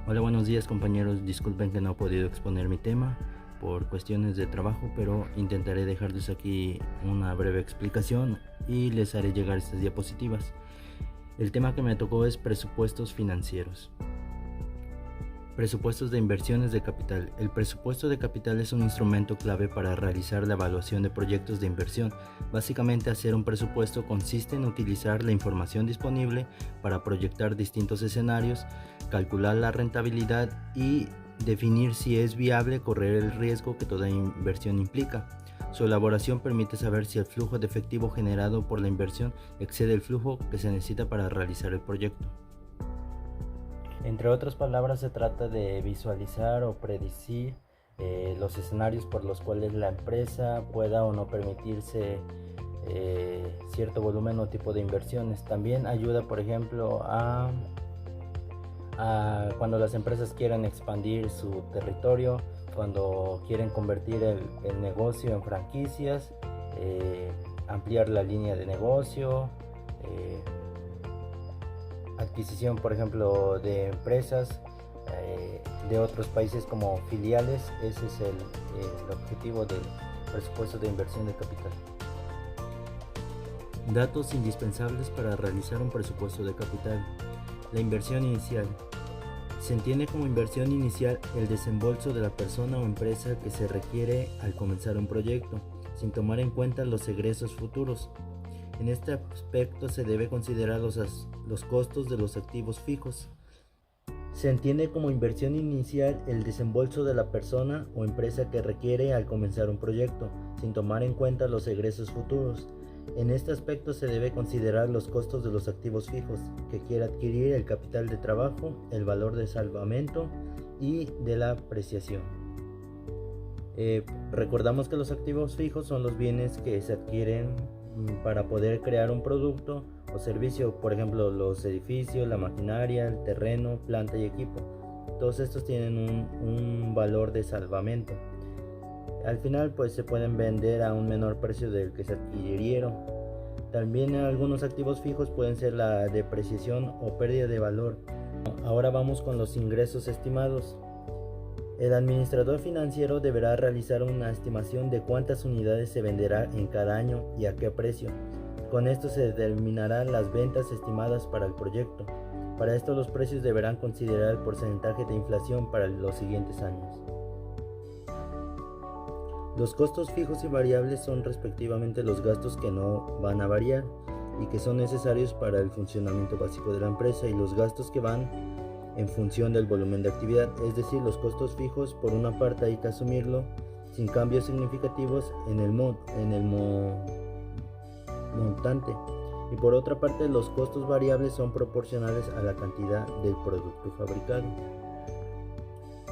Hola, buenos días compañeros, disculpen que no he podido exponer mi tema por cuestiones de trabajo, pero intentaré dejarles aquí una breve explicación y les haré llegar estas diapositivas. El tema que me tocó es presupuestos financieros. Presupuestos de inversiones de capital. El presupuesto de capital es un instrumento clave para realizar la evaluación de proyectos de inversión. Básicamente, hacer un presupuesto consiste en utilizar la información disponible para proyectar distintos escenarios, calcular la rentabilidad y definir si es viable correr el riesgo que toda inversión implica. Su elaboración permite saber si el flujo de efectivo generado por la inversión excede el flujo que se necesita para realizar el proyecto. Entre otras palabras, se trata de visualizar o predecir los escenarios por los cuales la empresa pueda o no permitirse cierto volumen o tipo de inversiones. También ayuda, por ejemplo, a cuando las empresas quieren expandir su territorio, cuando quieren convertir el negocio en franquicias, ampliar la línea de negocio, adquisición, por ejemplo, de empresas de otros países como filiales. Ese es el objetivo del presupuesto de inversión de capital. Datos indispensables para realizar un presupuesto de capital. La inversión inicial. Se entiende como inversión inicial el desembolso de la persona o empresa que se requiere al comenzar un proyecto, sin tomar en cuenta los egresos futuros. En este aspecto se debe considerar los costos de los activos fijos. Se entiende como inversión inicial el desembolso de la persona o empresa que requiere al comenzar un proyecto, sin tomar en cuenta los egresos futuros. En este aspecto se debe considerar los costos de los activos fijos que quiere adquirir, el capital de trabajo, el valor de salvamento y de la apreciación. Recordamos que los activos fijos son los bienes que se adquieren para poder crear un producto o servicio, por ejemplo los edificios, la maquinaria, el terreno, planta y equipo. Todos estos tienen un valor de salvamento. Al final pues se pueden vender a un menor precio del que se adquirieron. También algunos activos fijos pueden ser la depreciación o pérdida de valor. Ahora vamos con los ingresos estimados. El administrador financiero deberá realizar una estimación de cuántas unidades se venderá en cada año y a qué precio. Con esto se determinarán las ventas estimadas para el proyecto. Para esto los precios deberán considerar el porcentaje de inflación para los siguientes años. Los costos fijos y variables son respectivamente los gastos que no van a variar y que son necesarios para el funcionamiento básico de la empresa, y los gastos que van en función del volumen de actividad. Es decir, los costos fijos, por una parte, hay que asumirlo sin cambios significativos en el montante, y por otra parte los costos variables son proporcionales a la cantidad del producto fabricado.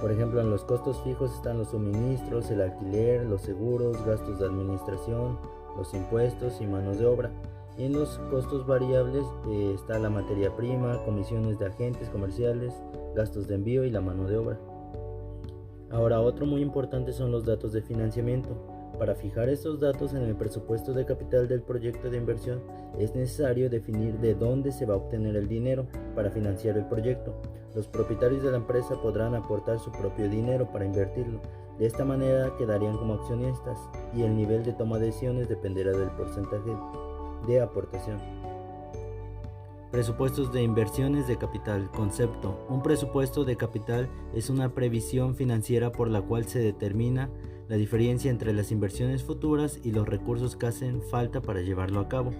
Por ejemplo, en los costos fijos están los suministros, el alquiler, los seguros, gastos de administración, los impuestos y manos de obra. Y en los costos variables está la materia prima, comisiones de agentes comerciales, gastos de envío y la mano de obra. Ahora, otro muy importante son los datos de financiamiento. Para fijar estos datos en el presupuesto de capital del proyecto de inversión, es necesario definir de dónde se va a obtener el dinero para financiar el proyecto. Los propietarios de la empresa podrán aportar su propio dinero para invertirlo. De esta manera quedarían como accionistas, y el nivel de toma de decisiones dependerá del porcentaje de aportación. Presupuestos de inversiones de capital. Concepto. Un presupuesto de capital es una previsión financiera por la cual se determina la diferencia entre las inversiones futuras y los recursos que hacen falta para llevarlo a cabo.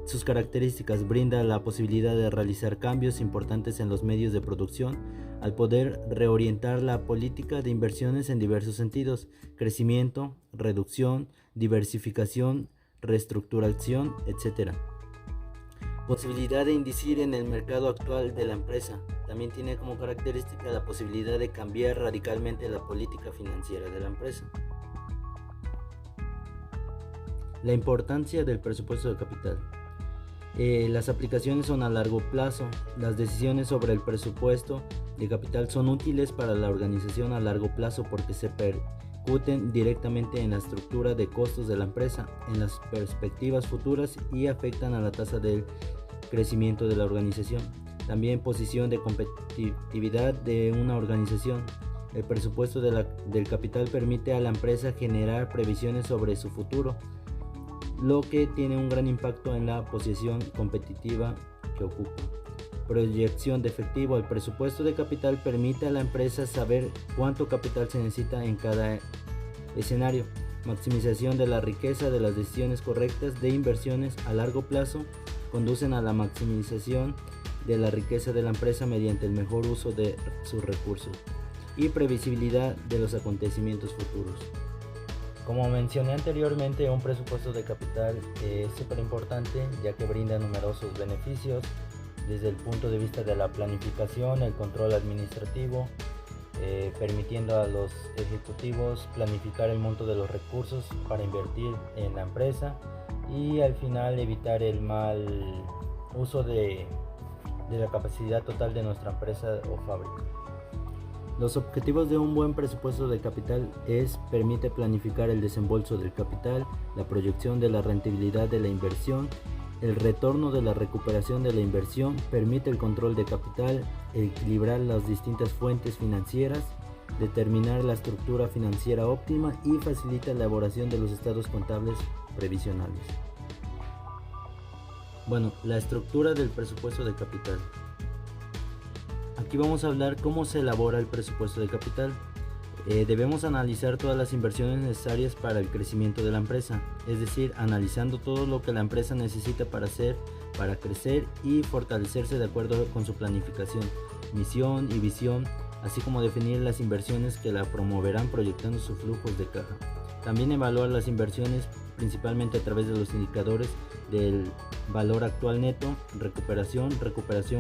Sus características: brinda la posibilidad de realizar cambios importantes en los medios de producción, al poder reorientar la política de inversiones en diversos sentidos: crecimiento, reducción, diversificación, reestructuración, etc. Posibilidad de incidir en el mercado actual de la empresa. También tiene como característica la posibilidad de cambiar radicalmente la política financiera de la empresa. La importancia del presupuesto de capital. Las aplicaciones son a largo plazo. Las decisiones sobre el presupuesto de capital son útiles para la organización a largo plazo porque se repercuten directamente en la estructura de costos de la empresa, en las perspectivas futuras, y afectan a la tasa de crecimiento de la organización. También posición de competitividad de una organización. El presupuesto del capital permite a la empresa generar previsiones sobre su futuro, lo que tiene un gran impacto en la posición competitiva que ocupa. Proyección de efectivo. El presupuesto de capital permite a la empresa saber cuánto capital se necesita en cada escenario. Maximización de la riqueza. De las decisiones correctas de inversiones a largo plazo conducen a la maximización de la riqueza de la empresa mediante el mejor uso de sus recursos. Y previsibilidad de los acontecimientos futuros. Como mencioné anteriormente, un presupuesto de capital es súper importante, ya que brinda numerosos beneficios desde el punto de vista de la planificación, el control administrativo, permitiendo a los ejecutivos planificar el monto de los recursos para invertir en la empresa y al final evitar el mal uso de la capacidad total de nuestra empresa o fábrica. Los objetivos de un buen presupuesto de capital permite planificar el desembolso del capital, la proyección de la rentabilidad de la inversión, el retorno de la recuperación de la inversión, permite el control de capital, equilibrar las distintas fuentes financieras, determinar la estructura financiera óptima y facilita la elaboración de los estados contables previsionales. Bueno, la estructura del presupuesto de capital. Aquí vamos a hablar cómo se elabora el presupuesto de capital. Debemos analizar todas las inversiones necesarias para el crecimiento de la empresa, es decir, analizando todo lo que la empresa necesita para crecer y fortalecerse de acuerdo con su planificación, misión y visión, así como definir las inversiones que la promoverán proyectando sus flujos de caja. También evaluar las inversiones principalmente a través de los indicadores del valor actual neto, recuperación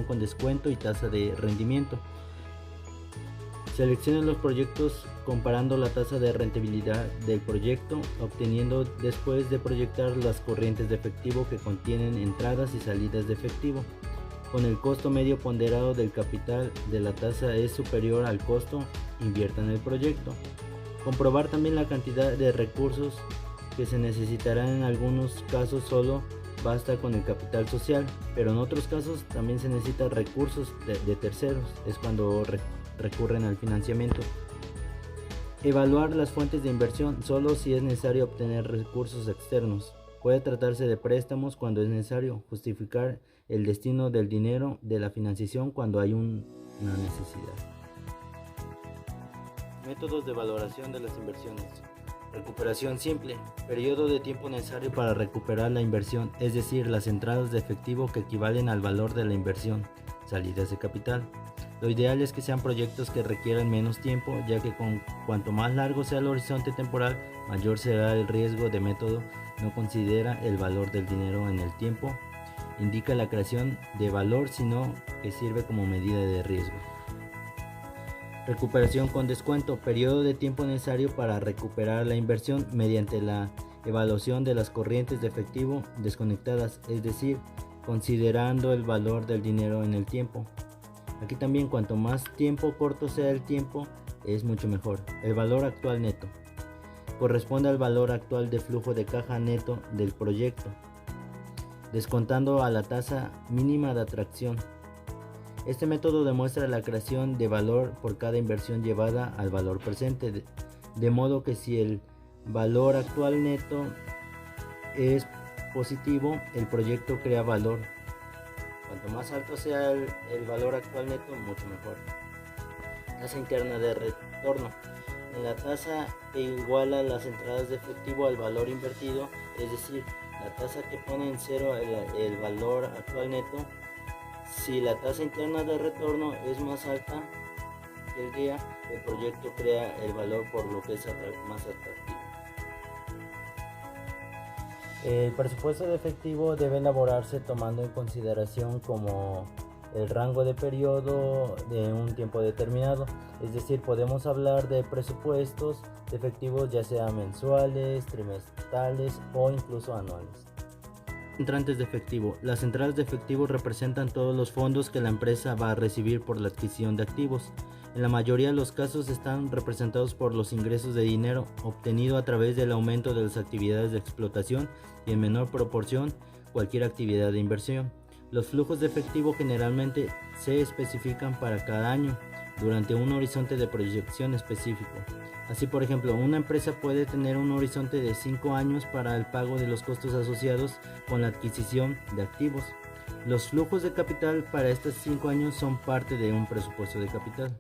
con descuento y tasa de rendimiento. Seleccione los proyectos comparando la tasa de rentabilidad del proyecto, obteniendo después de proyectar las corrientes de efectivo que contienen entradas y salidas de efectivo. Con el costo medio ponderado del capital de la tasa es superior al costo, invierta en el proyecto. Comprobar también la cantidad de recursos que se necesitarán. En algunos casos solo basta con el capital social, pero en otros casos también se necesitan recursos de terceros, es cuando recurren al financiamiento. Evaluar las fuentes de inversión solo si es necesario obtener recursos externos. Puede tratarse de préstamos cuando es necesario. Justificar el destino del dinero de la financiación cuando hay una necesidad. Métodos de valoración de las inversiones. Recuperación simple. Periodo de tiempo necesario para recuperar la inversión, es decir, las entradas de efectivo que equivalen al valor de la inversión. Salidas de capital. Lo ideal es que sean proyectos que requieran menos tiempo, ya que cuanto más largo sea el horizonte temporal, mayor será el riesgo. De método no considera el valor del dinero en el tiempo, indica la creación de valor, sino que sirve como medida de riesgo. Recuperación con descuento. Periodo de tiempo necesario para recuperar la inversión mediante la evaluación de las corrientes de efectivo desconectadas, es decir, considerando el valor del dinero en el tiempo. Aquí también, cuanto más tiempo corto sea el tiempo, es mucho mejor. El valor actual neto corresponde al valor actual de flujo de caja neto del proyecto, descontando a la tasa mínima de atracción. Este método demuestra la creación de valor por cada inversión llevada al valor presente, de modo que si el valor actual neto es positivo, el proyecto crea valor. Cuanto más alto sea el valor actual neto, mucho mejor. Tasa interna de retorno. En la tasa que iguala las entradas de efectivo al valor invertido, es decir, la tasa que pone en cero el valor actual neto. Si la tasa interna de retorno es más alta que el guía, el proyecto crea el valor, por lo que es más atractivo. El presupuesto de efectivo debe elaborarse tomando en consideración como el rango de periodo de un tiempo determinado, es decir, podemos hablar de presupuestos de efectivo ya sea mensuales, trimestrales o incluso anuales. Entrantes de efectivo. Las entradas de efectivo representan todos los fondos que la empresa va a recibir por la adquisición de activos. En la mayoría de los casos están representados por los ingresos de dinero obtenido a través del aumento de las actividades de explotación y en menor proporción cualquier actividad de inversión. Los flujos de efectivo generalmente se especifican para cada año durante un horizonte de proyección específico. Así, por ejemplo, una empresa puede tener un horizonte de 5 años para el pago de los costos asociados con la adquisición de activos. Los flujos de capital para estos 5 años son parte de un presupuesto de capital.